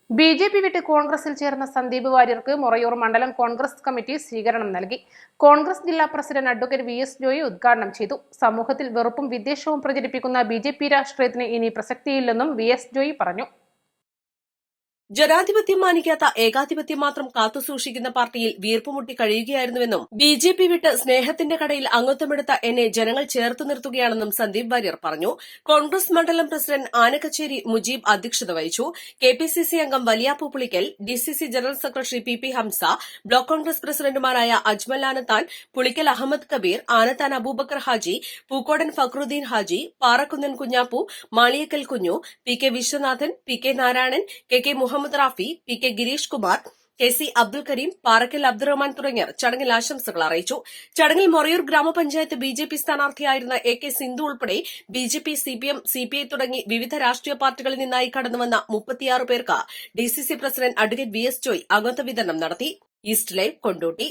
BJP. വിട്ട് കോൺഗ്രസിൽ ചേർന്ന സന്ദീപ് വാര്യർക്ക് മൊറയൂർ മണ്ഡലം കോൺഗ്രസ് കമ്മിറ്റി സ്വീകരണം നൽകി. കോൺഗ്രസ് ജില്ലാ പ്രസിഡന്റ് അഡ്വക്കേറ്റ് വി.എസ്. ജോയി ഉദ്ഘാടനം ചെയ്തു. സമൂഹത്തിൽ വെറുപ്പും വിദ്വേഷവും പ്രചരിപ്പിക്കുന്ന ബി.ജെ.പി. രാഷ്ട്രീയത്തിന് ഇനി പ്രസക്തിയില്ലെന്നും വി.എസ്. ജോയി പറഞ്ഞു. ജനാധിപത്യം മാനിക്കാത്ത ഏകാധിപത്യം മാത്രം കാത്തുസൂക്ഷിക്കുന്ന പാർട്ടിയിൽ വീർപ്പുമുട്ടി കഴിയുകയായിരുന്നുവെന്നും ബി.ജെ.പി. വിട്ട് സ്നേഹത്തിന്റെ കടയിൽ അംഗത്വമെടുത്ത എന്നെ ജനങ്ങൾ ചേർത്തു നിർത്തുകയാണെന്നും സന്ദീപ് വാര്യർ പറഞ്ഞു. കോൺഗ്രസ് മണ്ഡലം പ്രസിഡന്റ് ആനക്കച്ചേരി മുജീബ് അധ്യക്ഷത വഹിച്ചു. കെ.പി.സി.സി അംഗം Valiyappu Pulikkal, DCC general secretary PP. Hamsa, block Congress പ്രസിഡന്റുമാരായ Ajmal Anathan, Pulikkal Ahmed Kabir, Anathan Abubakar Haji, Pookodan Fakhruddin Haji, Parakkunnan Kunjappu, Maliyakkal Kunju, P K. Viswanathan, P K. Narayanan, K K. Muhammad Rafi, P K. Gireesh Kumar, K C. Abdul Kareem, Parakkal Abdurahman തുടങ്ങിയവർ ചടങ്ങിൽ ആശംസകൾ അറിയിച്ചു. ചടങ്ങിൽ മൊറയൂർ ഗ്രാമപഞ്ചായത്ത് ബി.ജെ.പി. സ്ഥാനാർത്ഥിയായിരുന്ന എ.കെ. സിന്ധു ഉൾപ്പെടെ ബി.ജെ.പി., സി.പി.എം., സി.പി.ഐ തുടങ്ങി വിവിധ രാഷ്ട്രീയ പാർട്ടികളിൽ നിന്നായി കടന്നുവന്ന 36 പേർക്ക് DCC president advocate VS. Joy അംഗത്വ വിതരണം നടത്തി. East live Kondotty.